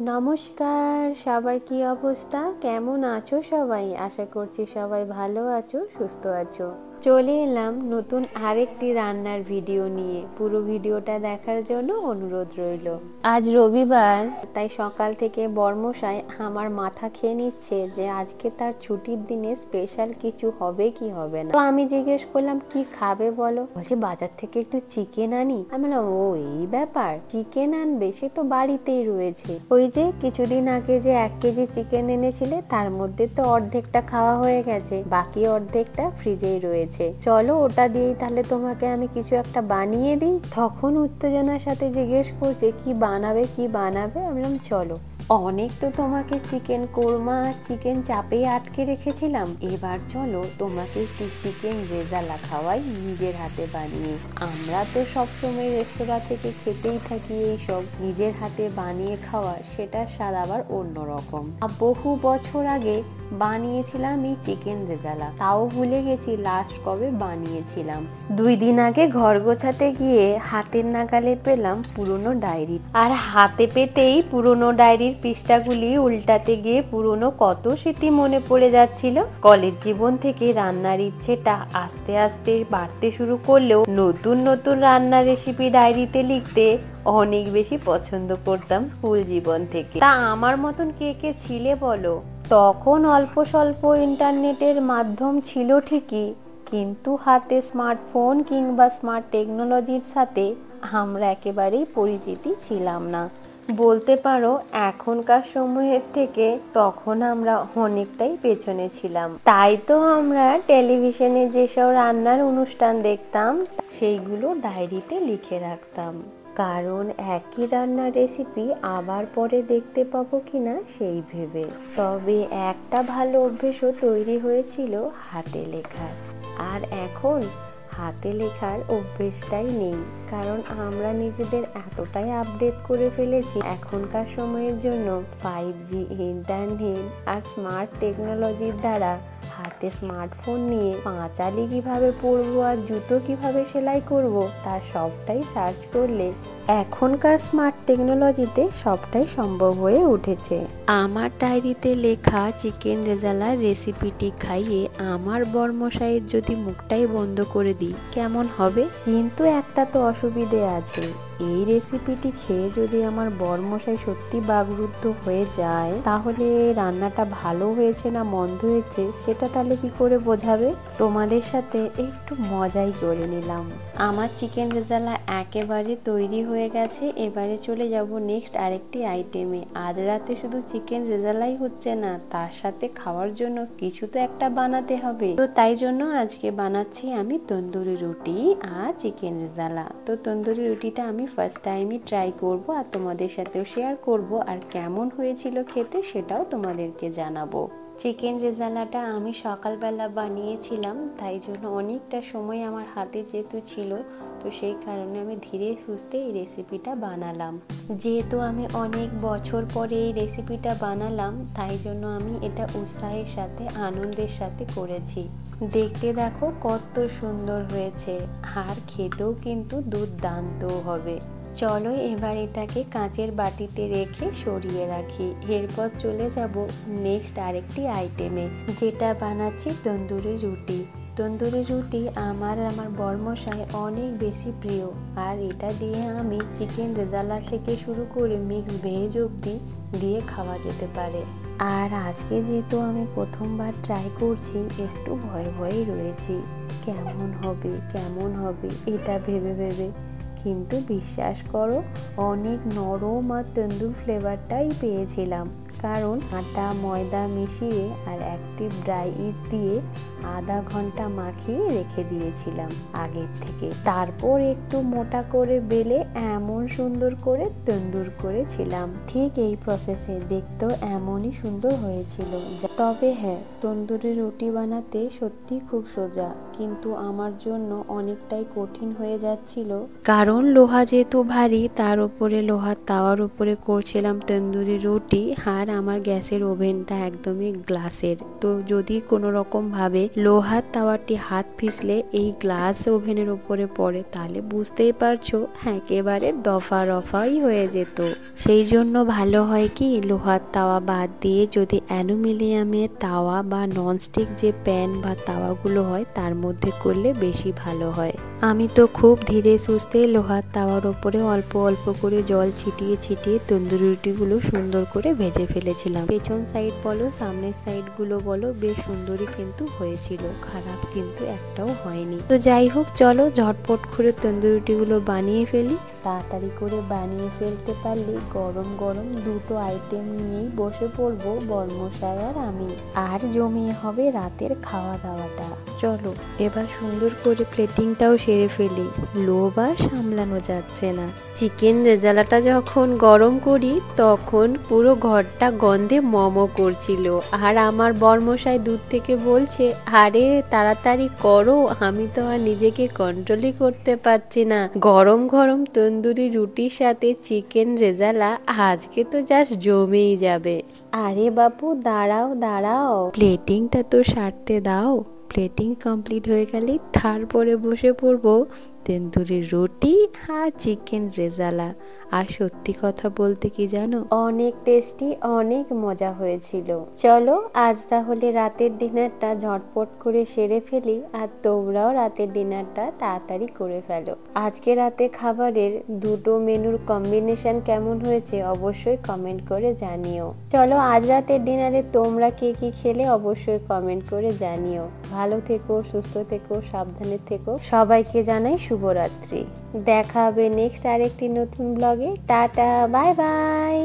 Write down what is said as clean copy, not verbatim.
নমস্কার, সবার কি অবস্থা? কেমন আছো সবাই? আশা করছি সবাই ভালো আছো, সুস্থ আছো। চলে এলাম নতুন আরেকটি রান্নার ভিডিও নিয়ে। পুরো ভিডিওটা দেখার জন্য অনুরোধ রইল। আজ রবিবার, তাই সকাল থেকে বর্মশাই আমার মাথা খেয়ে নিচ্ছে যে আজকে তার ছুটির দিনে স্পেশাল কিছু হবে কি হবে না। তো আমি জিজ্ঞেস করলাম কি খাবে বলো। বলছে বাজার থেকে একটু চিকেন আনি। আমি বললাম ও এই ব্যাপার, চিকেন আনবে? সে তো বাড়িতেই রয়েছে। ওই যে কিছুদিন আগে যে 1 কেজি চিকেন এনেছিলে তার মধ্যে তো অর্ধেকটা খাওয়া হয়ে গেছে, বাকি অর্ধেকটা ফ্রিজেই রয়েছে। চলো ওটা দিয়েই তাহলে তোমাকে আমি কিছু একটা বানিয়ে দিই। তখন উত্তেজনার সাথে জিজ্ঞেস করছে কি বানাবে কি বানাবে। আমি বললাম চলো, অনেক তো তোমাকে চিকেন কোরমা চিকেন চাপেই আটকে রেখেছিলাম, এবার চলো তোমাকে একটু চিকেন রেজালা খাওয়াই নিজের হাতে বানিয়ে। আমরা তো সবসময় রেস্তোরাঁ থেকে খেতেই থাকি এইসব, নিজের হাতে বানিয়ে খাওয়া সেটার স্বাদ আবার অন্যরকম। বহু বছর আগে বানিয়েছিলাম এই চিকেন রেজালা, তাও ভুলে গেছি লাস্ট কবে বানিয়েছিলাম। 2 দিন আগে ঘর গোছাতে গিয়ে হাতের নাগালে পেলাম পুরনো ডায়েরি, আর হাতে পেতেই পুরনো ডায়েরির পৃষ্ঠাগুলি উল্টাতে গিয়ে পুরনো কত স্মৃতি মনে পড়ে যাচ্ছিল। কলেজ জীবন থেকে রান্নার ইচ্ছেটা আস্তে আস্তে বাড়তে শুরু করলেও নতুন নতুন রান্নার রেসিপি ডায়েরিতে লিখতে অনেক বেশি পছন্দ করতাম স্কুল জীবন থেকে। তা আমার মতন কে কে ছিলে বলো? তখন অল্প স্বল্প ইন্টারনেটের মাধ্যম ছিল ঠিকই, কিন্তু হাতে স্মার্টফোন কিংবা স্মার্ট টেকনোলজির সাথে আমরা একেবারেই পরিচিতি ছিলাম না। বলতে পারো এখনকার সময়ের থেকে তখন আমরা অনেকটাই পেছনে ছিলাম। তাই তো আমরা টেলিভিশনে যেসব রান্নার অনুষ্ঠান দেখতাম সেইগুলো ডায়েরিতে লিখে রাখতাম, কারণ একই রান্নার রেসিপি আবার পরে দেখতে পাবো কিনা সেই ভেবে। তবে একটা ভালো অভ্যেসও তৈরি হয়েছিল হাতে লেখার, আর এখন হাতে লেখার অভ্যেসটাই নেই, কারণ আমরা নিজেদের এতটাই আপডেট করে ফেলেছি এখনকার সময়ের জন্য। 5G ইন্টারনেট আর স্মার্ট টেকনোলজির দ্বারা হাতে স্মার্টফোন নিয়ে পাঁচালি কিভাবে পরবো আর জুতো কিভাবে সেলাই করব তার সবটাই সার্চ করলে এখনকার স্মার্ট টেকনোলজিতে সবটাই সম্ভব হয়ে উঠেছে। আমার ডায়েরিতে লেখা চিকেন রেজালার রেসিপিটি খাইয়ে আমার বর্মশাইয়ের যদি মুখটাই বন্ধ করে দিই কেমন হবে? কিন্তু একটা তো অসুবিধে আছে, এই রেসিপিটি খেয়ে যদি আমার বর্মশাই সত্যি বাকরুদ্ধ হয়ে যায় তাহলে রান্নাটা ভালো হয়েছে না মন্দ হয়েছে সেটা তাহলে কি করে বোঝাবে? তোমাদের সাথে একটু মজাই করে নিলাম। আমার চিকেন রেজালা একেবারে তৈরি হয়ে গেছে। এবারে চলে যাব নেক্সট আরেকটি আইটেমে। আজ রাতে শুধু চিকেন রেজালাই হচ্ছে না, তার সাথে খাওয়ার জন্য কিছু তো একটা বানাতে হবে। তো তাই জন্য আজকে বানাচ্ছি আমি তন্দুরি রুটি আর চিকেন রেজালা। তো তন্দুরি রুটিটা আমি ফার্স্ট টাইমই ট্রাই করব আর তোমাদের সাথেও শেয়ার করব, আর কেমন হয়েছিল খেতে সেটাও তোমাদেরকে জানাবো। চিকেন রেজালাটা আমি সকালবেলা বানিয়েছিলাম, তাই জন্য অনেকটা সময় আমার হাতে যেহেতু ছিল, তো সেই কারণে আমি ধীরে সুস্থে এই রেসিপিটা বানালাম। যেহেতু আমি অনেক বছর পরে এই রেসিপিটা বানালাম, তাই জন্য আমি এটা উৎসাহের সাথে আনন্দের সাথে করেছি। দেখতে দেখো কত সুন্দর হয়েছে, আর খেতেও কিন্তু দুর্দান্ত হবে। চলো এবার এটাকে কাঁচের বাটিতে রেখে সরিয়ে রাখি। এরপর চলে যাব নেক্সট আরেকটি আইটেমে, যেটা বানাচ্ছি তন্দুরি রুটি। তন্দুরি রুটি আমার বর্মশাই অনেক বেশি প্রিয়, আর এটা দিয়ে আমি চিকেন রেজালা থেকে শুরু করে মিক্স ভেজ অবধি দিয়ে খাওয়া যেতে পারে। আর আজকে যেহেতু আমি প্রথমবার ট্রাই করছি, একটু ভয়ে ভয়েই রয়েছি কেমন হবে এটা ভেবে ভেবে। কিন্তু বিশ্বাস করো অনেক নরম আর তন্দুর ফ্লেভারটাই পেয়েছিলাম, কারণ আটা ময়দা মিশিয়ে আর অ্যাক্টিভ ড্রাই ইস্ট দিয়ে আধা ঘন্টা মাখিয়ে রেখে দিয়েছিলাম আগের থেকে। তারপর একটু মোটা করে বেলে এমন সুন্দর করে তন্দুর করেছিলাম। ঠিক এই প্রসেসে দেখতেও এমনই সুন্দর হয়েছিল। তবে হ্যাঁ, তন্দুরি রুটি বানাতে সত্যি খুব সোজা, কিন্তু আমার জন্য অনেকটাই কঠিন হয়ে যাচ্ছিল, কারণ লোহা যেহেতু ভারী, তার উপরে লোহার তাওয়ার উপরে করছিলাম তন্দুরি রুটি। আর আমার গ্যাসের ওভেনটা একদমই গ্লাসের, তো যদি কোনো রকম ভাবে লোহার তাওয়াটি হাত পিছলে এই গ্লাস ওভেনের উপরে পড়ে, তাহলে বুঝতেই পারছো একেবারে দফা রফাই হয়ে যেত। সেই জন্য ভালো হয় কি, লোহার তাওয়া বাদ দিয়ে যদি অ্যালুমিনিয়ামের তাওয়া বা ননস্টিক যে প্যান বা তাওয়াগুলো হয় তার মধ্যে করলে বেশি ভালো হয়। আমি তো খুব ধীরে সুস্থে লোহার তাওয়ার ওপরে অল্প অল্প করে জল ছিটিয়ে ছিটিয়ে তন্দুরি রুটিগুলো সুন্দর করে ভেজে ফেলেছিলাম। পেছন সাইড বলো সামনের সাইডগুলো বলো বেশ সুন্দরই কিন্তু হয়েছিল, খারাপ কিন্তু একটাও হয়নি। তো যাই হোক, চলো ঝটপট করে তন্দুরি রুটিগুলো বানিয়ে ফেলি। তাড়াতাড়ি করে বানিয়ে ফেলতে পারলে গরম গরম দুটো আইটেম নিয়েই বসে পড়বো বর্মশাই আর আমি, আর জমিয়ে হবে রাতের খাওয়া দাওয়াটা। চলো এবার সুন্দর করে প্লেটিংটাও সেরে ফেলি, লোভ আর সামলানো যাচ্ছে না। চিকেন রেজালাটা যখন গরম করি তখন পুরো ঘরটা গন্ধে মমো করছিল, আর আমার বর্মশাই দূর থেকে বলছে, আরে তাড়াতাড়ি করো, আমি তো আর নিজেকে কন্ট্রোলই করতে পারছি না। গরম গরম তন্দুরি রুটির সাথে চিকেন রেজালা আজকে তো জাস্ট জমেই যাবে। আরে বাপু দাঁড়াও দাঁড়াও, প্লেটিংটা তো সারতে দাও। প্লেটিং কমপ্লিট হয়ে গেলে তারপরে বসে পড়বো তন্দুরি রুটি আর চিকেন রেজালা। আর সত্যি কথা বলতে কি জানো, অনেক টেস্টি, অনেক মজা হয়েছিল। চলো আজ তাহলে রাতের ডিনারটা ঝটপট করে সেরে ফেলি, আর তোমরাও রাতের ডিনারটা তাড়াতাড়ি করে ফেলো। আজকে রাতে খাবারের দুটো মেনুর কম্বিনেশন কেমন হয়েছে অবশ্যই কমেন্ট করে জানিও। চলো আজ রাতের ডিনারে তোমরা কে কি খেলে অবশ্যই কমেন্ট করে জানিও। ভালো থেকো, সুস্থ থেকো, সাবধানে থেকো। সবাইকে জানাই শুভরাত্রি। দেখা হবে নেক্সট আরেকটি নতুন ব্লগে। Tata, bye bye.